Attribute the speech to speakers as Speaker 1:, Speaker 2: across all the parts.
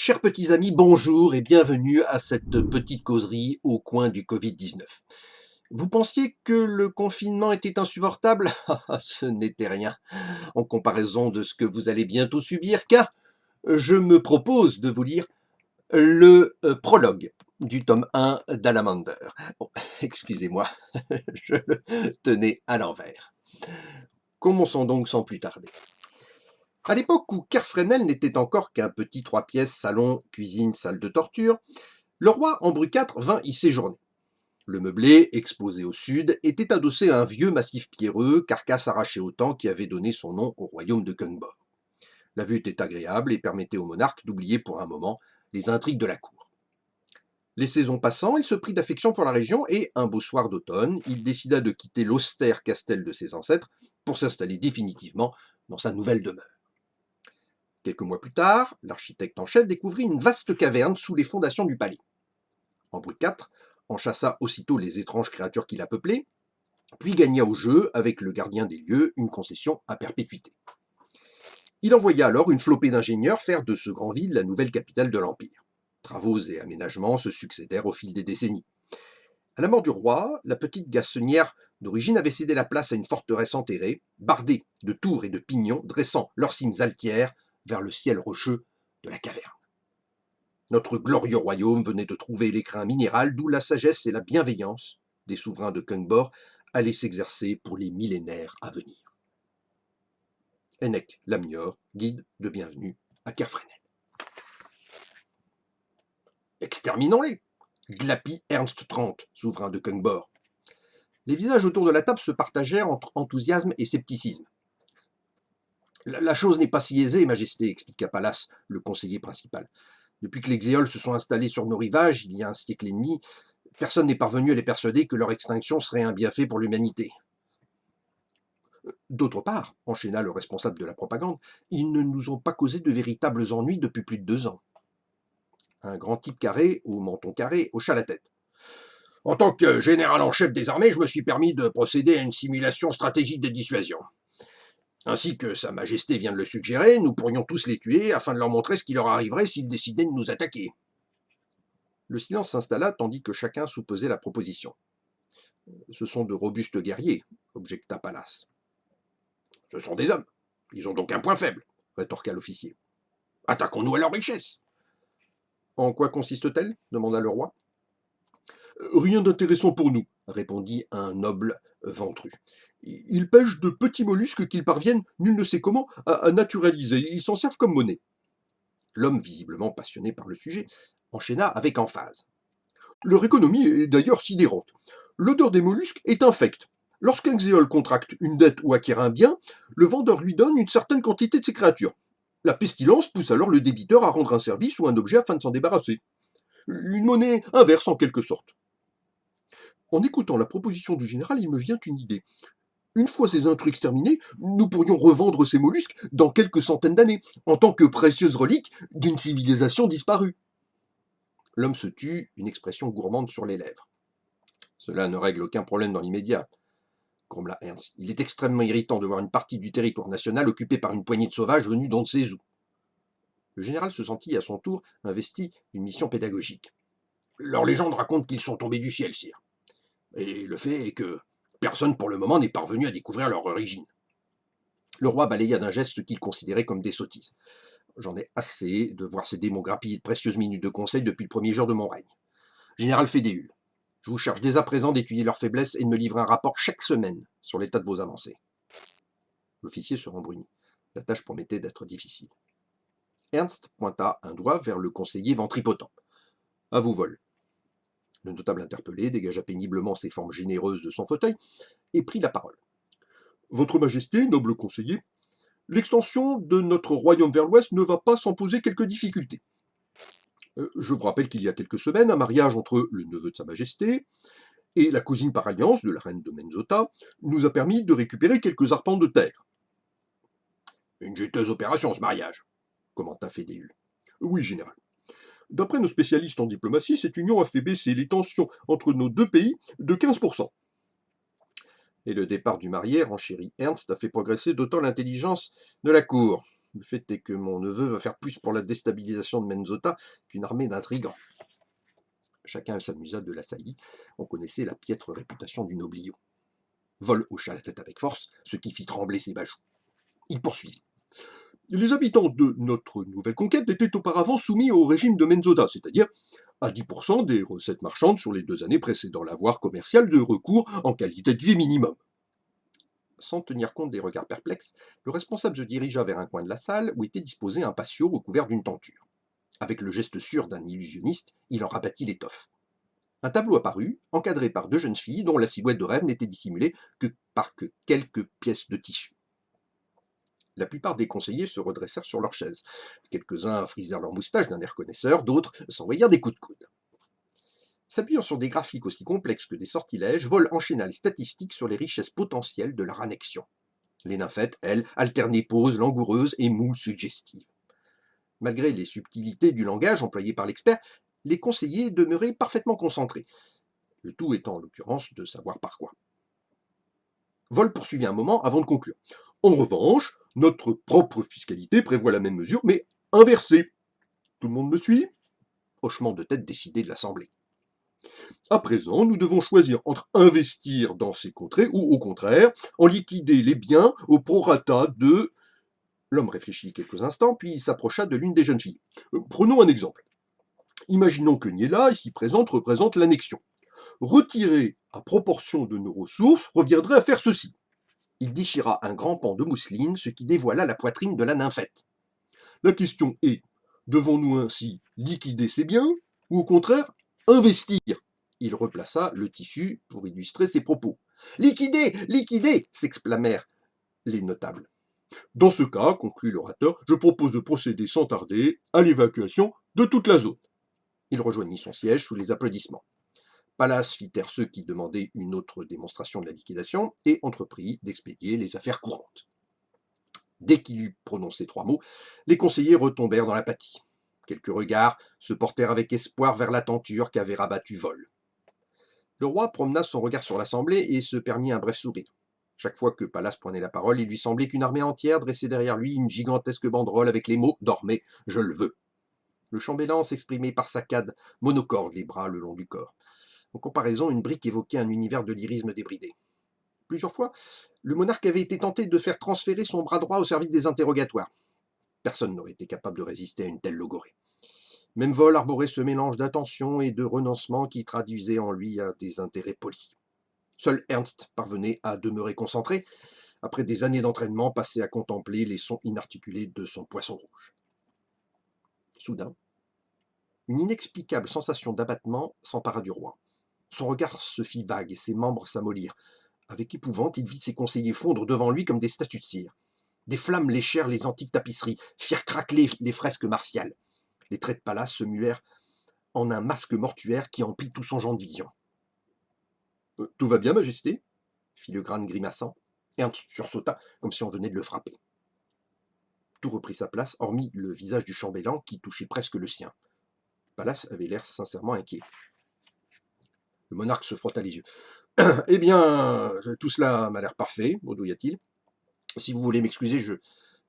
Speaker 1: Chers petits amis, bonjour et bienvenue à cette petite causerie au coin du Covid-19. Vous pensiez que le confinement était insupportable? Ce n'était rien en comparaison de ce que vous allez bientôt subir, car je me propose de vous lire le prologue du tome 1 d'Alamander. Bon, excusez-moi, je le tenais à l'envers. Commençons donc sans plus tarder. À l'époque où Kerfrenel n'était encore qu'un petit 3 pièces, salon, cuisine, salle de torture, le roi Ambru IV vint y séjourner. Le meublé, exposé au sud, était adossé à un vieux massif pierreux, carcasse arrachée au temps qui avait donné son nom au royaume de Kungbor. La vue était agréable et permettait au monarque d'oublier pour un moment les intrigues de la cour. Les saisons passant, il se prit d'affection pour la région et, un beau soir d'automne, il décida de quitter l'austère castel de ses ancêtres pour s'installer définitivement dans sa nouvelle demeure. Quelques mois plus tard, l'architecte en chef découvrit une vaste caverne sous les fondations du palais. Ambru IV en chassa aussitôt les étranges créatures qui la peuplaient, puis gagna au jeu, avec le gardien des lieux, une concession à perpétuité. Il envoya alors une flopée d'ingénieurs faire de ce grand vide la nouvelle capitale de l'Empire. Travaux et aménagements se succédèrent au fil des décennies. À la mort du roi, la petite garçonnière d'origine avait cédé la place à une forteresse enterrée, bardée de tours et de pignons, dressant leurs cimes altières vers le ciel rocheux de la caverne. Notre glorieux royaume venait de trouver l'écrin minéral d'où la sagesse et la bienveillance des souverains de Kungbor allaient s'exercer pour les millénaires à venir. Ennec Lamnior, guide de bienvenue à Kerfrenel. Exterminons-les! Glapit Ernst Trant, souverain de Kungbor. Les visages autour de la table se partagèrent entre enthousiasme et scepticisme. La chose n'est pas si aisée, Majesté, expliqua Pallas, le conseiller principal. Depuis que les Xéols se sont installés sur nos rivages, il y a un siècle et demi, personne n'est parvenu à les persuader que leur extinction serait un bienfait pour l'humanité. D'autre part, enchaîna le responsable de la propagande, ils ne nous ont pas causé de véritables ennuis depuis plus de 2 ans. Un grand type carré, au menton carré, hocha la tête. En tant que général en chef des armées, je me suis permis de procéder à une simulation stratégique de dissuasion. Ainsi que Sa Majesté vient de le suggérer, nous pourrions tous les tuer afin de leur montrer ce qui leur arriverait s'ils décidaient de nous attaquer. Le silence s'installa tandis que chacun soupesait la proposition. Ce sont de robustes guerriers, objecta Pallas. Ce sont des hommes. Ils ont donc un point faible, rétorqua l'officier. Attaquons-nous à leur richesse. En quoi consiste-t-elle? Demanda le roi. Rien d'intéressant pour nous, répondit un noble ventru. Ils pêchent de petits mollusques qu'ils parviennent, nul ne sait comment, à naturaliser. Ils s'en servent comme monnaie. L'homme, visiblement passionné par le sujet, enchaîna avec emphase. Leur économie est d'ailleurs sidérante. L'odeur des mollusques est infecte. Lorsqu'un xéol contracte une dette ou acquiert un bien, le vendeur lui donne une certaine quantité de ces créatures. La pestilence pousse alors le débiteur à rendre un service ou un objet afin de s'en débarrasser. Une monnaie inverse en quelque sorte. En écoutant la proposition du général, il me vient une idée. Une fois ces intrus exterminés, nous pourrions revendre ces mollusques dans quelques centaines d'années, en tant que précieuses reliques d'une civilisation disparue. L'homme se tut, une expression gourmande sur les lèvres. Cela ne règle aucun problème dans l'immédiat, grommela Ernst. Il est extrêmement irritant de voir une partie du territoire national occupée par une poignée de sauvages venus d'on ne sait où. Le général se sentit à son tour investi d'une mission pédagogique. Leur légende raconte qu'ils sont tombés du ciel, sire. Et le fait est que personne pour le moment n'est parvenu à découvrir leur origine. Le roi balaya d'un geste ce qu'il considérait comme des sottises. J'en ai assez de voir ces démons grappiller de précieuses minutes de conseil depuis le premier jour de mon règne. Général Fédéhul, je vous charge dès à présent d'étudier leurs faiblesses et de me livrer un rapport chaque semaine sur l'état de vos avancées. L'officier se rembrunit. La tâche promettait d'être difficile. Ernst pointa un doigt vers le conseiller ventripotent. À vous, vol. Le notable interpellé dégagea péniblement ses formes généreuses de son fauteuil et prit la parole. Votre Majesté, noble conseiller, l'extension de notre royaume vers l'ouest ne va pas sans poser quelques difficultés. Je vous rappelle qu'il y a quelques semaines, un mariage entre le neveu de Sa Majesté et la cousine par alliance de la reine de Menzota nous a permis de récupérer quelques arpents de terre. Une juteuse opération, ce mariage, commenta Fédéhul. Oui, général. D'après nos spécialistes en diplomatie, cette union a fait baisser les tensions entre nos deux pays de 15%. Et le départ du marié, renchérit Ernst, a fait progresser d'autant l'intelligence de la cour. Le fait est que mon neveu va faire plus pour la déstabilisation de Menzota qu'une armée d'intrigants. » Chacun s'amusa de l'assailli. On connaissait la piètre réputation du noblio. Vol hocha la tête avec force, ce qui fit trembler ses bajoux. Il poursuivit. Les habitants de notre nouvelle conquête étaient auparavant soumis au régime de Menzota, c'est-à-dire à 10% des recettes marchandes sur les 2 années précédant l'avoir commercial de recours en qualité de vie minimum. Sans tenir compte des regards perplexes, le responsable se dirigea vers un coin de la salle où était disposé un patio recouvert d'une tenture. Avec le geste sûr d'un illusionniste, il en rabattit l'étoffe. Un tableau apparut, encadré par 2 jeunes filles dont la silhouette de rêve n'était dissimulée que par quelques pièces de tissu. La plupart des conseillers se redressèrent sur leurs chaises. Quelques-uns frisèrent leurs moustaches d'un air connaisseur, d'autres s'envoyèrent des coups de coude. S'appuyant sur des graphiques aussi complexes que des sortilèges, Vol enchaîna les statistiques sur les richesses potentielles de leur annexion. Les nymphètes, elles, alternaient poses langoureuses et moues suggestives. Malgré les subtilités du langage employé par l'expert, les conseillers demeuraient parfaitement concentrés, le tout étant en l'occurrence de savoir par quoi. Vol poursuivit un moment avant de conclure. En revanche, notre propre fiscalité prévoit la même mesure, mais inversée. Tout le monde me suit ? Hochement de tête décidé de l'Assemblée. À présent, nous devons choisir entre investir dans ces contrées ou, au contraire, en liquider les biens au prorata de... L'homme réfléchit quelques instants, puis il s'approcha de l'une des jeunes filles. Prenons un exemple. Imaginons que Niela, ici présente, représente l'annexion. Retirer à proportion de nos ressources reviendrait à faire ceci. Il déchira un grand pan de mousseline, ce qui dévoila la poitrine de la nymphette. La question est, devons-nous ainsi liquider ces biens, ou au contraire, investir ? Il replaça le tissu pour illustrer ses propos. « Liquider, liquider !» s'exclamèrent les notables. « Dans ce cas, conclut l'orateur, je propose de procéder sans tarder à l'évacuation de toute la zone. » Il rejoignit son siège sous les applaudissements. Pallas fit taire ceux qui demandaient une autre démonstration de la liquidation et entreprit d'expédier les affaires courantes. Dès qu'il eut prononcé 3 mots, les conseillers retombèrent dans l'apathie. Quelques regards se portèrent avec espoir vers la tenture qu'avait rabattu Vol. Le roi promena son regard sur l'assemblée et se permit un bref sourire. Chaque fois que Pallas prenait la parole, il lui semblait qu'une armée entière dressait derrière lui une gigantesque banderole avec les mots « Dormez, je le veux ». Le chambellan s'exprimait par saccades, monocorde les bras le long du corps. En comparaison, une brique évoquait un univers de lyrisme débridé. Plusieurs fois, le monarque avait été tenté de faire transférer son bras droit au service des interrogatoires. Personne n'aurait été capable de résister à une telle logorée. Même Vol arborait ce mélange d'attention et de renoncement qui traduisait en lui un désintérêt poli. Seul Ernst parvenait à demeurer concentré, après des années d'entraînement passées à contempler les sons inarticulés de son poisson rouge. Soudain, une inexplicable sensation d'abattement s'empara du roi. Son regard se fit vague et ses membres s'amollirent. Avec épouvante, il vit ses conseillers fondre devant lui comme des statues de cire. Des flammes léchèrent les antiques tapisseries, firent craqueler les fresques martiales. Les traits de Pallas se muèrent en un masque mortuaire qui emplit tout son champ de vision. « Tout va bien, Majesté ?» fit le crâne grimaçant. Ernst sursauta, comme si on venait de le frapper. Tout reprit sa place, hormis le visage du chambellan qui touchait presque le sien. Pallas avait l'air sincèrement inquiet. Le monarque se frotta les yeux. « Eh bien, tout cela m'a l'air parfait, bredouilla-t-il. Si vous voulez m'excuser, je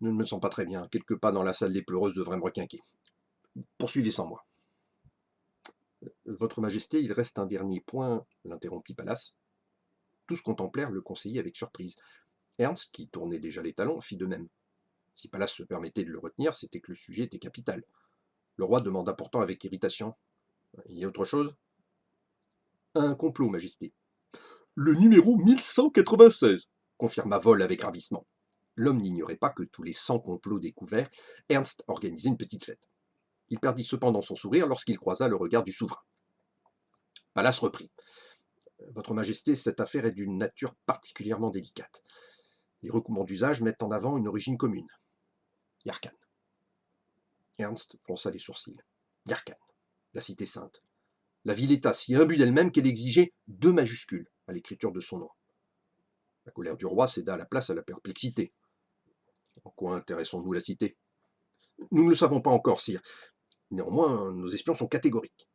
Speaker 1: ne me sens pas très bien. Quelques pas dans la salle des pleureuses devraient me requinquer. Poursuivez sans moi. » Votre Majesté, il reste un dernier point, l'interrompit Pallas. Tous contemplèrent le conseiller avec surprise. Ernst, qui tournait déjà les talons, fit de même. Si Pallas se permettait de le retenir, c'était que le sujet était capital. Le roi demanda pourtant avec irritation. « Il y a autre chose ?»« Un complot, Majesté. »« Le numéro 1196 » confirma Vol avec ravissement. L'homme n'ignorait pas que tous les 100 complots découverts, Ernst organisait une petite fête. Il perdit cependant son sourire lorsqu'il croisa le regard du souverain. Pallas reprit. « Votre Majesté, cette affaire est d'une nature particulièrement délicate. Les recoupements d'usage mettent en avant une origine commune. Yarkhan. » Ernst fronça les sourcils. Yarkhan, la cité sainte. La ville-État si imbue d'elle-même qu'elle exigeait 2 majuscules à l'écriture de son nom. La colère du roi céda la place à la perplexité. En quoi intéressons-nous la cité ? Nous ne le savons pas encore, sire. Néanmoins, nos espions sont catégoriques.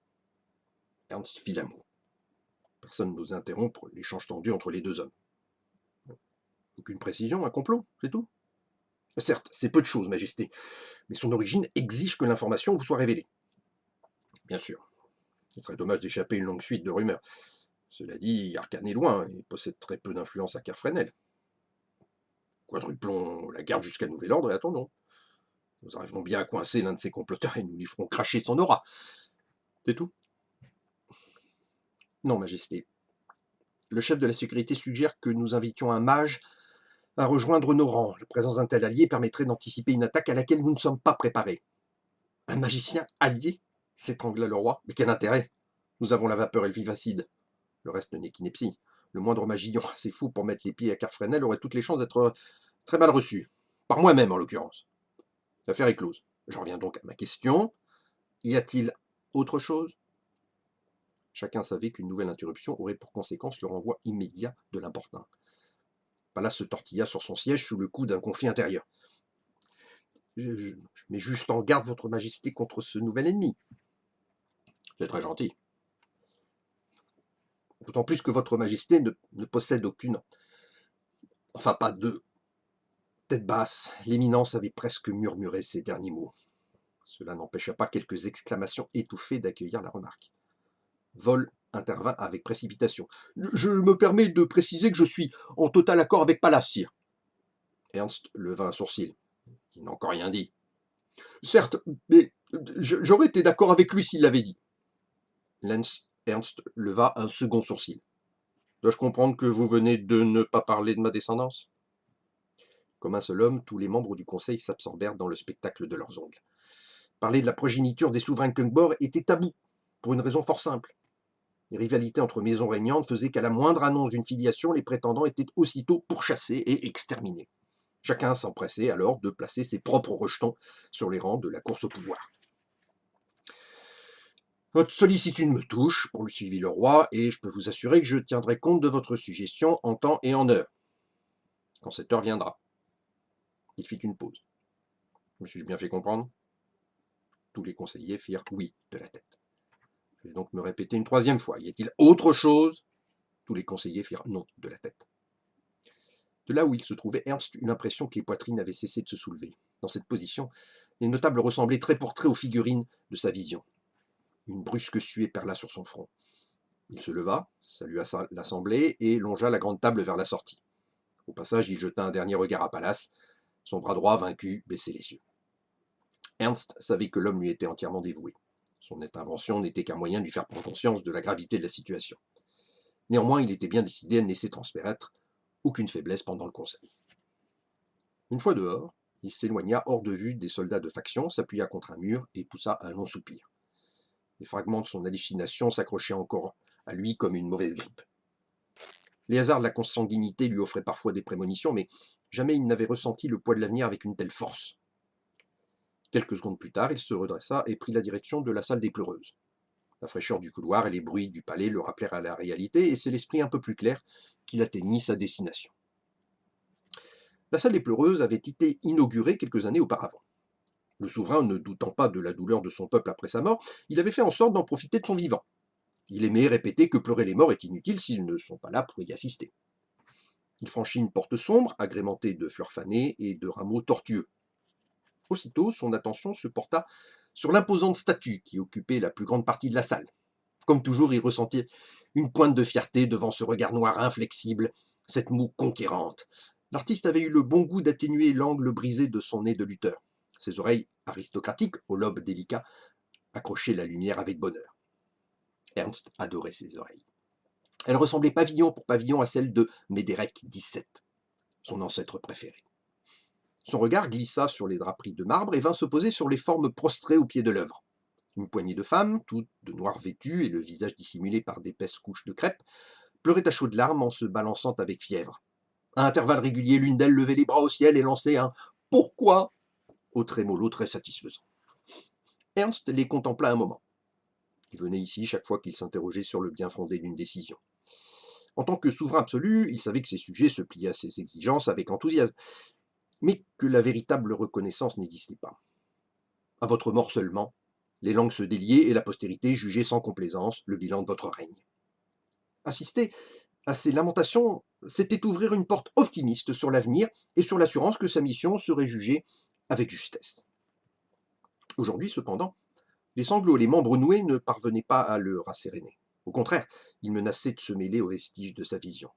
Speaker 1: Ernst fit la moue. Personne n'osait interrompre l'échange tendu entre les 2 hommes. Aucune précision, un complot, c'est tout ? Certes, c'est peu de choses, Majesté, mais son origine exige que l'information vous soit révélée. Bien sûr, il serait dommage d'échapper à une longue suite de rumeurs. Cela dit, Arcane est loin et possède très peu d'influence à Kerfrenel. Quadruplons la garde jusqu'à nouvel ordre et attendons. Nous arriverons bien à coincer l'un de ces comploteurs et nous lui ferons cracher de son aura. C'est tout? Non, Majesté. Le chef de la sécurité suggère que nous invitions un mage à rejoindre nos rangs. La présence d'un tel allié permettrait d'anticiper une attaque à laquelle nous ne sommes pas préparés. Un magicien allié? S'étrangla le roi. Mais quel intérêt? Nous avons la vapeur et le vivacide. Le reste n'est qu'ineptie. Le moindre magillon assez fou pour mettre les pieds à Kerfrenel aurait toutes les chances d'être très mal reçu. Par moi-même, en l'occurrence. L'affaire est close. J'en reviens donc à ma question. Y a-t-il autre chose? Chacun savait qu'une nouvelle interruption aurait pour conséquence le renvoi immédiat de l'importun. Pallas se tortilla sur son siège sous le coup d'un conflit intérieur. Je mets juste en garde votre majesté contre ce nouvel ennemi. C'est très gentil. D'autant plus que votre majesté ne possède aucune... Enfin, pas de... Tête basse, l'éminence avait presque murmuré ces derniers mots. Cela n'empêcha pas quelques exclamations étouffées d'accueillir la remarque. Vol intervint avec précipitation. Je me permets de préciser que je suis en total accord avec Pallas, sire. Ernst leva un sourcil. Il n'a encore rien dit. Certes, mais j'aurais été d'accord avec lui s'il l'avait dit. Ernst leva un second sourcil. Dois-je comprendre que vous venez de ne pas parler de ma descendance? Comme un seul homme, tous les membres du conseil s'absorbèrent dans le spectacle de leurs ongles. Parler de la progéniture des souverains Kungbor était tabou, pour une raison fort simple. Les rivalités entre maisons régnantes faisaient qu'à la moindre annonce d'une filiation, les prétendants étaient aussitôt pourchassés et exterminés. Chacun s'empressait alors de placer ses propres rejetons sur les rangs de la course au pouvoir. Votre sollicitude me touche, poursuivit le roi, et je peux vous assurer que je tiendrai compte de votre suggestion en temps et en heure, quand cette heure viendra. Il fit une pause. Me suis-je bien fait comprendre? Tous les conseillers firent oui de la tête. Je vais donc me répéter une troisième fois. Y a-t-il autre chose? Tous les conseillers firent non de la tête. De là où il se trouvait, Ernst eut l'impression que les poitrines avaient cessé de se soulever. Dans cette position, les notables ressemblaient trait pour trait aux figurines de sa vision. Une brusque suée perla sur son front. Il se leva, salua l'assemblée et longea la grande table vers la sortie. Au passage, il jeta un dernier regard à Pallas. Son bras droit, vaincu, baissait les yeux. Ernst savait que l'homme lui était entièrement dévoué. Son intervention n'était qu'un moyen de lui faire prendre conscience de la gravité de la situation. Néanmoins, il était bien décidé à ne laisser transparaître aucune faiblesse pendant le conseil. Une fois dehors, il s'éloigna hors de vue des soldats de faction, s'appuya contre un mur et poussa un long soupir. Les fragments de son hallucination s'accrochaient encore à lui comme une mauvaise grippe. Les hasards de la consanguinité lui offraient parfois des prémonitions, mais jamais il n'avait ressenti le poids de l'avenir avec une telle force. Quelques secondes plus tard, il se redressa et prit la direction de la salle des pleureuses. La fraîcheur du couloir et les bruits du palais le rappelèrent à la réalité, et c'est l'esprit un peu plus clair qu'il atteignit sa destination. La salle des pleureuses avait été inaugurée quelques années auparavant. Le souverain, ne doutant pas de la douleur de son peuple après sa mort, il avait fait en sorte d'en profiter de son vivant. Il aimait répéter que pleurer les morts est inutile s'ils ne sont pas là pour y assister. Il franchit une porte sombre, agrémentée de fleurs fanées et de rameaux tortueux. Aussitôt, son attention se porta sur l'imposante statue qui occupait la plus grande partie de la salle. Comme toujours, il ressentait une pointe de fierté devant ce regard noir inflexible, cette moue conquérante. L'artiste avait eu le bon goût d'atténuer l'angle brisé de son nez de lutteur. Ses oreilles aristocratiques, aux lobes délicats, accrochaient la lumière avec bonheur. Ernst adorait ses oreilles. Elles ressemblaient pavillon pour pavillon à celles de Médérec XVII, son ancêtre préféré. Son regard glissa sur les draperies de marbre et vint se poser sur les formes prostrées au pied de l'œuvre. Une poignée de femmes, toutes de noir vêtues et le visage dissimulé par d'épaisses couches de crêpe, pleuraient à chaudes larmes en se balançant avec fièvre. À intervalles réguliers, l'une d'elles levait les bras au ciel et lançait un « Pourquoi ?» au trémolo très satisfaisant. Ernst les contempla un moment. Il venait ici chaque fois qu'il s'interrogeait sur le bien fondé d'une décision. En tant que souverain absolu, il savait que ses sujets se pliaient à ses exigences avec enthousiasme, mais que la véritable reconnaissance n'existait pas. À votre mort seulement, les langues se déliaient et la postérité jugeait sans complaisance le bilan de votre règne. Assister À ces lamentations, c'était ouvrir une porte optimiste sur l'avenir et sur l'assurance que sa mission serait jugée avec justesse. Aujourd'hui, cependant, les sanglots et les membres noués ne parvenaient pas à le rasséréner. Au contraire, ils menaçaient de se mêler aux vestiges de sa vision.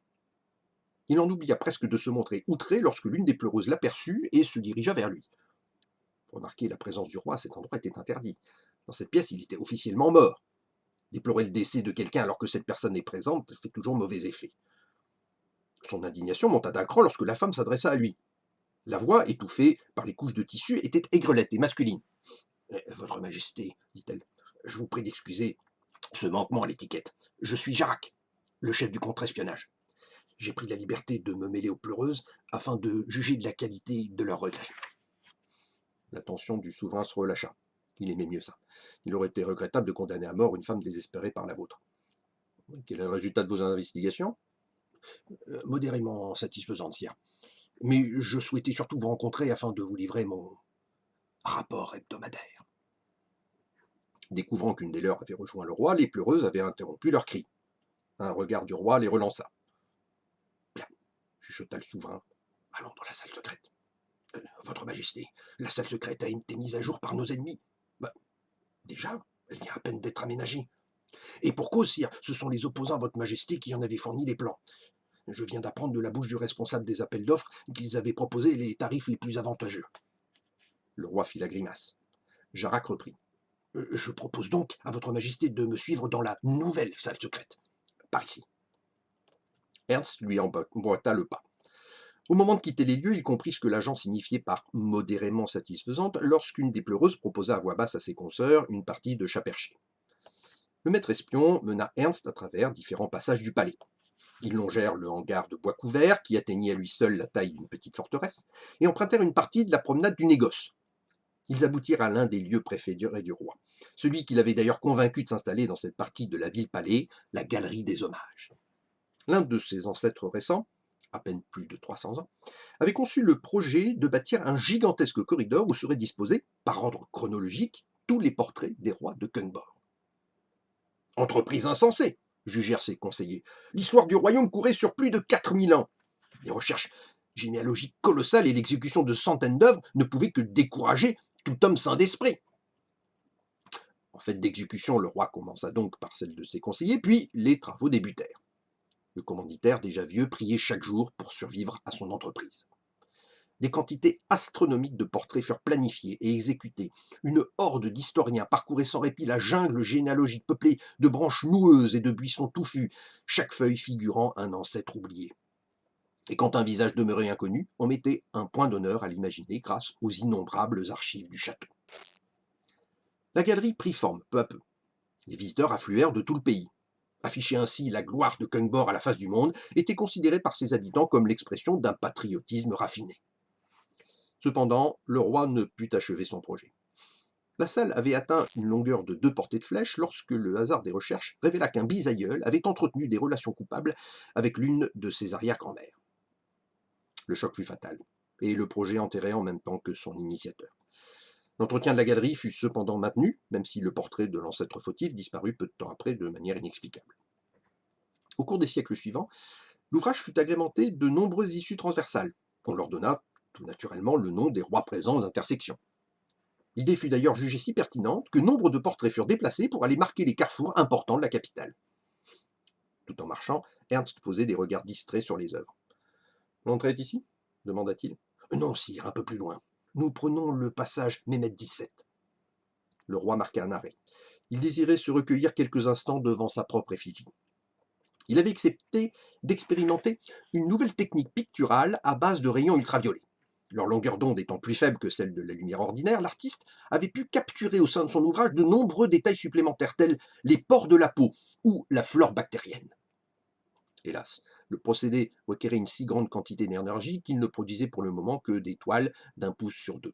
Speaker 1: Il en oublia presque de se montrer outré lorsque l'une des pleureuses l'aperçut et se dirigea vers lui. Remarquez, la présence du roi à cet endroit était interdite. Dans cette pièce, il était officiellement mort. Déplorer le décès de quelqu'un alors que cette personne est présente fait toujours mauvais effet. Son indignation monta d'un cran lorsque la femme s'adressa à lui. La voix, étouffée par les couches de tissu, était aigrelette et masculine. Votre Majesté, dit-elle, je vous prie d'excuser ce manquement à l'étiquette. Je suis Jarac, le chef du contre-espionnage. J'ai pris la liberté de me mêler aux pleureuses afin de juger de la qualité de leurs regrets. La tension du souverain se relâcha. Il aimait mieux ça. Il aurait été regrettable de condamner à mort une femme désespérée par la vôtre. Quel est le résultat de vos investigations? Modérément satisfaisante, sire. Mais je souhaitais surtout vous rencontrer afin de vous livrer mon rapport hebdomadaire. Découvrant qu'une des leurs avait rejoint le roi, les pleureuses avaient interrompu leurs cris. Un regard du roi les relança. Bien, chuchota le souverain. Allons dans la salle secrète. Votre Majesté, la salle secrète a été mise à jour par nos ennemis. Déjà, elle vient à peine d'être aménagée. Et pour cause, sire, ce sont les opposants à votre Majesté qui en avaient fourni les plans. Je viens d'apprendre de la bouche du responsable des appels d'offres qu'ils avaient proposé les tarifs les plus avantageux. Le roi fit la grimace. Jarac reprit. Je propose donc à votre Majesté de me suivre dans la nouvelle salle secrète. Par ici. Ernst lui emboîta le pas. Au moment de quitter les lieux, il comprit ce que l'agent signifiait par modérément satisfaisante lorsqu'une des pleureuses proposa à voix basse à ses consoeurs une partie de chat perché. Le maître espion mena Ernst à travers différents passages du palais. Ils longèrent le hangar de bois couvert, qui atteignait à lui seul la taille d'une petite forteresse, et empruntèrent une partie de la promenade du négoce. Ils aboutirent à l'un des lieux préférés du roi, celui qui l'avait d'ailleurs convaincu de s'installer dans cette partie de la ville-palais, la galerie des hommages. L'un de ses ancêtres récents, à peine plus de 300 ans, avait conçu le projet de bâtir un gigantesque corridor où seraient disposés, par ordre chronologique, tous les portraits des rois de Kungborg. Entreprise insensée, jugèrent ses conseillers. L'histoire du royaume courait sur plus de 4000 ans. Des recherches généalogiques colossales et l'exécution de centaines d'œuvres ne pouvaient que décourager tout homme sain d'esprit. En fait d'exécution, le roi commença donc par celle de ses conseillers, puis les travaux débutèrent. Le commanditaire, déjà vieux, priait chaque jour pour survivre à son entreprise. Des quantités astronomiques de portraits furent planifiés et exécutés. Une horde d'historiens parcourait sans répit la jungle généalogique peuplée de branches noueuses et de buissons touffus, chaque feuille figurant un ancêtre oublié. Et quand un visage demeurait inconnu, on mettait un point d'honneur à l'imaginer grâce aux innombrables archives du château. La galerie prit forme peu à peu. Les visiteurs affluèrent de tout le pays. Afficher ainsi la gloire de Kungborg à la face du monde était considéré par ses habitants comme l'expression d'un patriotisme raffiné. Cependant, le roi ne put achever son projet. La salle avait atteint une longueur de 2 portées de flèche lorsque le hasard des recherches révéla qu'un bisaïeul avait entretenu des relations coupables avec l'une de ses arrière-grand-mères. Le choc fut fatal, et le projet enterré en même temps que son initiateur. L'entretien de la galerie fut cependant maintenu, même si le portrait de l'ancêtre fautif disparut peu de temps après de manière inexplicable. Au cours des siècles suivants, l'ouvrage fut agrémenté de nombreuses issues transversales. On leur donna tout naturellement le nom des rois présents aux intersections. L'idée fut d'ailleurs jugée si pertinente que nombre de portraits furent déplacés pour aller marquer les carrefours importants de la capitale. Tout en marchant, Ernst posait des regards distraits sur les œuvres. L'entrée est ici demanda-t-il. Non, sire, un peu plus loin. Nous prenons le passage Mehmet XVII. Le roi marqua un arrêt. Il désirait se recueillir quelques instants devant sa propre effigie. Il avait accepté d'expérimenter une nouvelle technique picturale à base de rayons ultraviolets. Leur longueur d'onde étant plus faible que celle de la lumière ordinaire, l'artiste avait pu capturer au sein de son ouvrage de nombreux détails supplémentaires tels les pores de la peau ou la flore bactérienne. Hélas, le procédé requérait une si grande quantité d'énergie qu'il ne produisait pour le moment que des toiles d'1 pouce sur 2.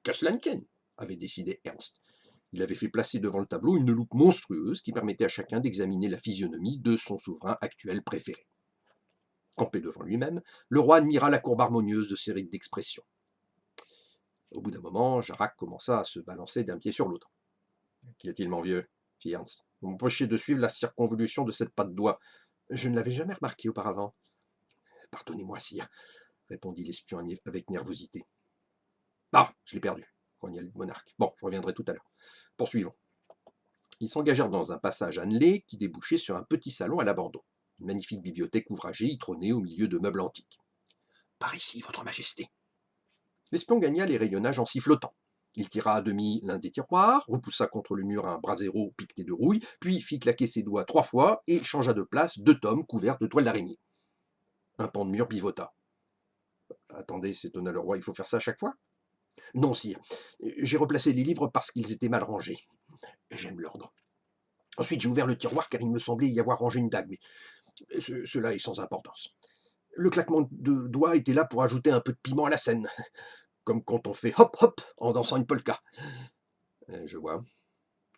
Speaker 1: Qu'à cela ne tienne, avait décidé Ernst. Il avait fait placer devant le tableau une loupe monstrueuse qui permettait à chacun d'examiner la physionomie de son souverain actuel préféré. Campé devant lui-même, le roi admira la courbe harmonieuse de ses rides d'expression. Au bout d'un moment, Jarac commença à se balancer d'un pied sur l'autre. « Qu'y a-t-il, mon vieux » fit Ernst. « Vous m'empêchez de suivre la circonvolution de cette patte d'oie. Je ne l'avais jamais remarqué auparavant. Pardonnez-moi, sire, répondit l'espion avec nervosité. Ah, je l'ai perdu, grogna le monarque. Bon, je reviendrai tout à l'heure. Poursuivons. Ils s'engagèrent dans un passage annelé qui débouchait sur un petit salon à l'abandon. Une magnifique bibliothèque ouvragée y trônait au milieu de meubles antiques. Par ici, votre majesté. L'espion gagna les rayonnages en sifflotant. Il tira à demi l'un des tiroirs, repoussa contre le mur un brasero piqueté de rouille, puis fit claquer ses doigts 3 fois et changea de place 2 tomes couverts de toile d'araignée. Un pan de mur pivota. Attendez, s'étonna le roi, il faut faire ça à chaque fois? Non, sire. J'ai replacé les livres parce qu'ils étaient mal rangés. J'aime l'ordre. Ensuite, j'ai ouvert le tiroir car il me semblait y avoir rangé une dague, mais cela est sans importance. Le claquement de doigts était là pour ajouter un peu de piment à la scène, comme quand on fait hop hop en dansant une polka. Je vois.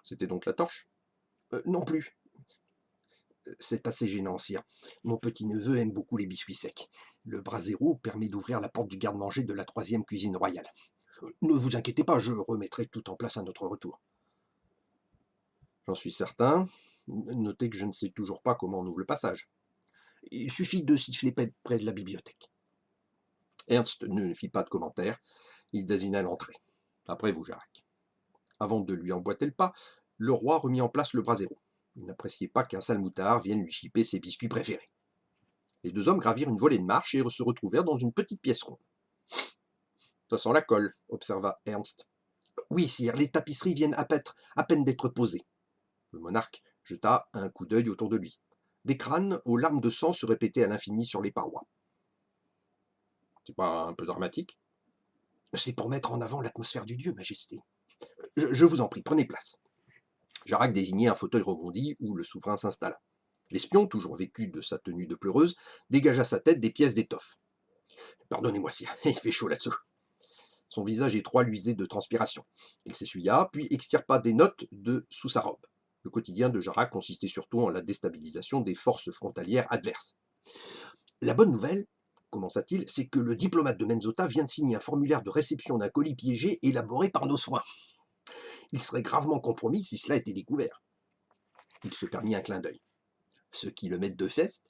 Speaker 1: C'était donc la torche? Non plus. C'est assez gênant, sire. Mon petit-neveu aime beaucoup les biscuits secs. Le brasero permet d'ouvrir la porte du garde-manger de la 3e cuisine royale. Ne vous inquiétez pas, je remettrai tout en place à notre retour. J'en suis certain. Notez que je ne sais toujours pas comment on ouvre le passage. Il suffit de siffler près de la bibliothèque. Ernst ne fit pas de commentaire. Il désigna l'entrée. Après vous, Jacques. Avant de lui emboîter le pas, le roi remit en place le brasero. Il n'appréciait pas qu'un sale moutard vienne lui chipper ses biscuits préférés. Les 2 hommes gravirent une volée de marche et se retrouvèrent dans une petite pièce ronde. Ça sent la colle, observa Ernst. Oui, sire, les tapisseries viennent à peine d'être posées. Le monarque jeta un coup d'œil autour de lui. Des crânes aux larmes de sang se répétaient à l'infini sur les parois. C'est pas un peu dramatique? C'est pour mettre en avant l'atmosphère du lieu, majesté. Je vous en prie, prenez place. Jarac désignait un fauteuil rebondi où le souverain s'installa. L'espion, toujours vêtu de sa tenue de pleureuse, dégagea sa tête des pièces d'étoffe. Pardonnez-moi, sire, il fait chaud là-dessous. Son visage étroit luisait de transpiration. Il s'essuya, puis extirpa des notes de sous sa robe. Le quotidien de Jarac consistait surtout en la déstabilisation des forces frontalières adverses. La bonne nouvelle, commença-t-il, c'est que le diplomate de Menzota vient de signer un formulaire de réception d'un colis piégé élaboré par nos soins. Il serait gravement compromis si cela était découvert. Il se permit un clin d'œil. Ce qui le met de fait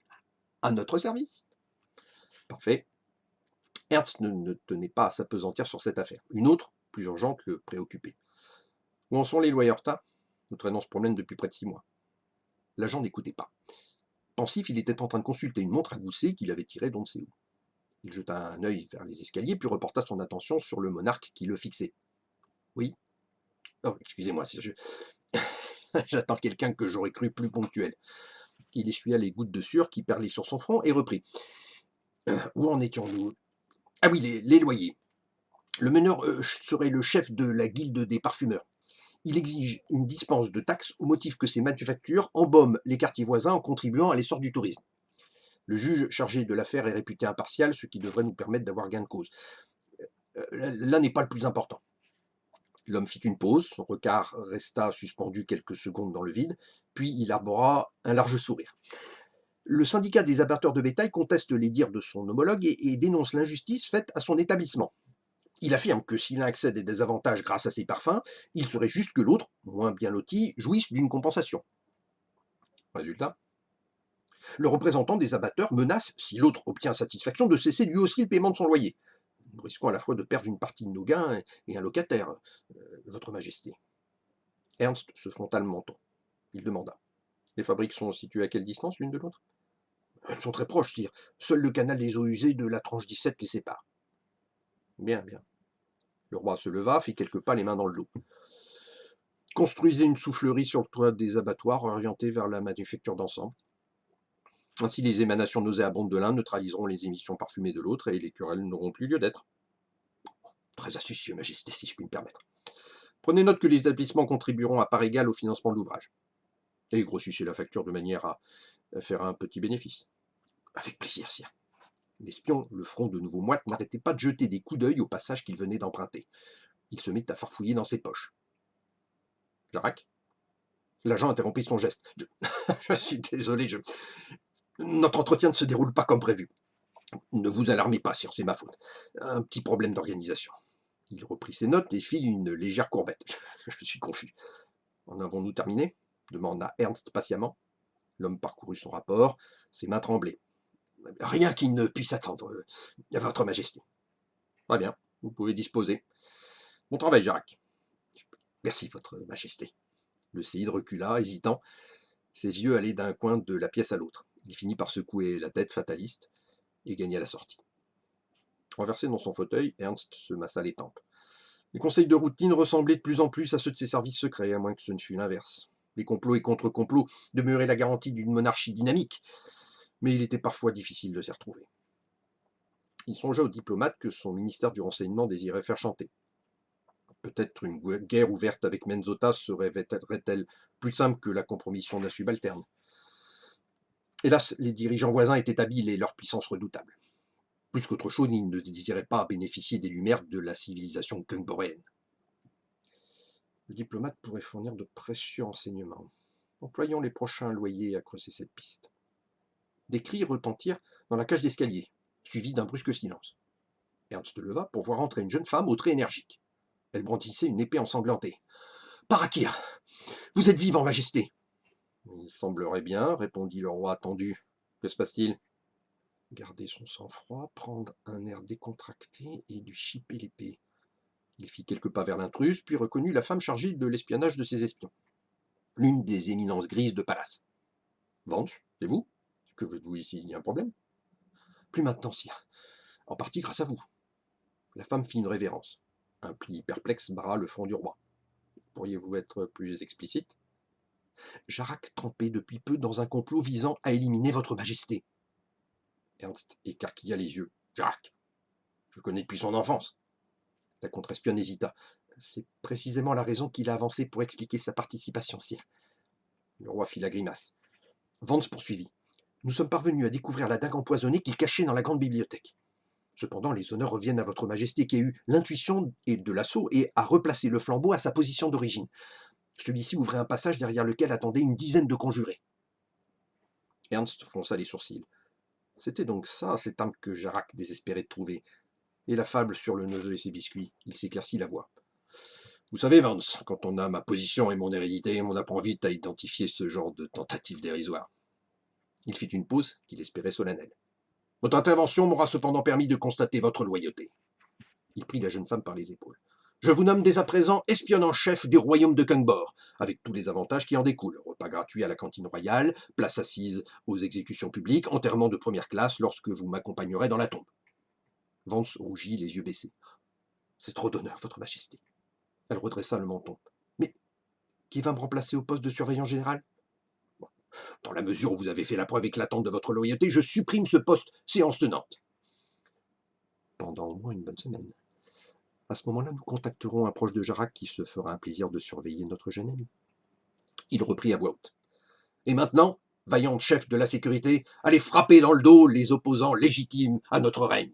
Speaker 1: à notre service. Parfait. Ernst ne tenait pas à s'apesantir sur cette affaire. Une autre, plus urgente, le préoccupait. Où en sont les lois Horta? Nous traînons ce problème depuis près de 6 mois. L'agent n'écoutait pas. Pensif, il était en train de consulter une montre à gousset qu'il avait tirée d'on ne sait où. Il jeta un œil vers les escaliers, puis reporta son attention sur le monarque qui le fixait. Oui. Oh, excusez-moi, j'attends quelqu'un que j'aurais cru plus ponctuel. Il essuya les gouttes de sueur qui perlaient sur son front et reprit. Où en étions-nous? Ah oui, les loyers. Le meneur serait le chef de la guilde des parfumeurs. Il exige une dispense de taxes au motif que ses manufactures embaument les quartiers voisins en contribuant à l'essor du tourisme. Le juge chargé de l'affaire est réputé impartial, ce qui devrait nous permettre d'avoir gain de cause. Là n'est pas le plus important. L'homme fit une pause, son regard resta suspendu quelques secondes dans le vide, puis il arbora un large sourire. Le syndicat des abatteurs de bétail conteste les dires de son homologue et dénonce l'injustice faite à son établissement. Il affirme que si l'un accède à des avantages grâce à ses parfums, il serait juste que l'autre, moins bien loti, jouisse d'une compensation. Résultat, le représentant des abatteurs menace, si l'autre obtient satisfaction, de cesser lui aussi le paiement de son loyer. Nous risquons à la fois de perdre une partie de nos gains et un locataire, votre majesté. Ernst se fronta le menton. Il demanda. Les fabriques sont situées à quelle distance l'une de l'autre? Elles sont très proches, sire. Seul le canal des eaux usées de la tranche 17 les sépare. Bien, bien. Le roi se leva, fit quelques pas les mains dans le dos. Construisez une soufflerie sur le toit des abattoirs orientée vers la manufacture d'encens. Ainsi, les émanations nauséabondes de l'un neutraliseront les émissions parfumées de l'autre et les querelles n'auront plus lieu d'être. Très astucieux, majesté, si je puis me permettre. Prenez note que les établissements contribueront à part égale au financement de l'ouvrage. Et grossissez la facture de manière à faire un petit bénéfice. Avec plaisir, sire. L'espion, le front de nouveau moite, n'arrêtait pas de jeter des coups d'œil au passage qu'il venait d'emprunter. Il se mit à farfouiller dans ses poches. Jarac? L'agent interrompit son geste. Je suis désolé, notre entretien ne se déroule pas comme prévu. Ne vous alarmez pas, sire, c'est ma faute. Un petit problème d'organisation. Il reprit ses notes et fit une légère courbette. Je suis confus. En avons-nous terminé? Demanda Ernst patiemment. L'homme parcourut son rapport, ses mains tremblaient. Rien qui ne puisse attendre, votre majesté. Très bien, vous pouvez disposer. Bon travail, Jacques. Merci, votre majesté. Le séide recula, hésitant. Ses yeux allaient d'un coin de la pièce à l'autre. Il finit par secouer la tête fataliste et gagna la sortie. Renversé dans son fauteuil, Ernst se massa les tempes. Les conseils de routine ressemblaient de plus en plus à ceux de ses services secrets, à moins que ce ne fût l'inverse. Les complots et contre-complots demeuraient la garantie d'une monarchie dynamique, mais il était parfois difficile de s'y retrouver. Il songea au diplomate que son ministère du renseignement désirait faire chanter. Peut-être une guerre ouverte avec Menzota serait-elle plus simple que la compromission d'un subalterne. Hélas, les dirigeants voisins étaient habiles et leur puissance redoutable. Plus qu'autre chose, ils ne désiraient pas bénéficier des lumières de la civilisation kungboréenne. Le diplomate pourrait fournir de précieux renseignements. Employons les prochains loyers à creuser cette piste. Des cris retentirent dans la cage d'escalier, suivis d'un brusque silence. Ernst se leva pour voir entrer une jeune femme au trait énergique. Elle brandissait une épée ensanglantée. « Parakir, vous êtes vivant, majesté !»« Il semblerait bien, répondit le roi attendu. Que se passe-t-il » Garder son sang-froid, prendre un air décontracté et lui chipper l'épée. Il fit quelques pas vers l'intruse, puis reconnut la femme chargée de l'espionnage de ses espions. L'une des éminences grises de Pallas. « Vance, c'est vous ? Que faites-vous ici ? Il y a un problème ?»« Plus maintenant, sire. En partie grâce à vous. » La femme fit une révérence. Un pli perplexe barra le front du roi. « Pourriez-vous être plus explicite ?»« Jarac trempait depuis peu dans un complot visant à éliminer votre majesté. » Ernst écarquilla les yeux. « Jarac, je le connais depuis son enfance. » La contre-espionne hésita. « C'est précisément la raison qu'il a avancée pour expliquer sa participation, sire. » Le roi fit la grimace. Vance poursuivit. « Nous sommes parvenus à découvrir la dague empoisonnée qu'il cachait dans la grande bibliothèque. Cependant, les honneurs reviennent à votre majesté qui a eu l'intuition de l'assaut et a replacé le flambeau à sa position d'origine. Celui-ci ouvrait un passage derrière lequel attendaient une dizaine de conjurés. » Ernst fronça les sourcils. C'était donc ça, cette arme que Jarac désespérait de trouver. Et la fable sur le neveu et ses biscuits. Il s'éclaircit la voix. « Vous savez, Vance, quand on a ma position et mon hérédité, on apprend vite à identifier ce genre de tentative dérisoire. » Il fit une pause qu'il espérait solennelle. « Votre intervention m'aura cependant permis de constater votre loyauté. » Il prit la jeune femme par les épaules. « Je vous nomme dès à présent espionne en chef du royaume de Kungbor, avec tous les avantages qui en découlent. Repas gratuits à la cantine royale, place assise aux exécutions publiques, enterrement de première classe lorsque vous m'accompagnerez dans la tombe. » Vance rougit, les yeux baissés. « C'est trop d'honneur, votre majesté. » Elle redressa le menton. « Mais qui va me remplacer au poste de surveillant général ? » Dans la mesure où vous avez fait la preuve éclatante de votre loyauté, je supprime ce poste séance tenante. Pendant au moins une bonne semaine. À ce moment-là, nous contacterons un proche de Jarac qui se fera un plaisir de surveiller notre jeune ami. Il reprit à voix haute. Et maintenant, vaillante chef de la sécurité, allez frapper dans le dos les opposants légitimes à notre règne.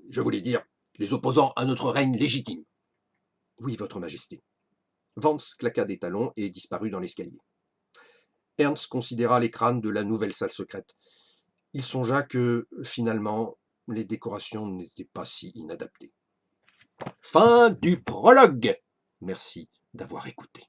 Speaker 1: Je voulais dire, les opposants à notre règne légitime. Oui, votre majesté. Vance claqua des talons et disparut dans l'escalier. Ernst considéra les crânes de la nouvelle salle secrète. Il songea que, finalement, les décorations n'étaient pas si inadaptées. Fin du prologue. Merci d'avoir écouté.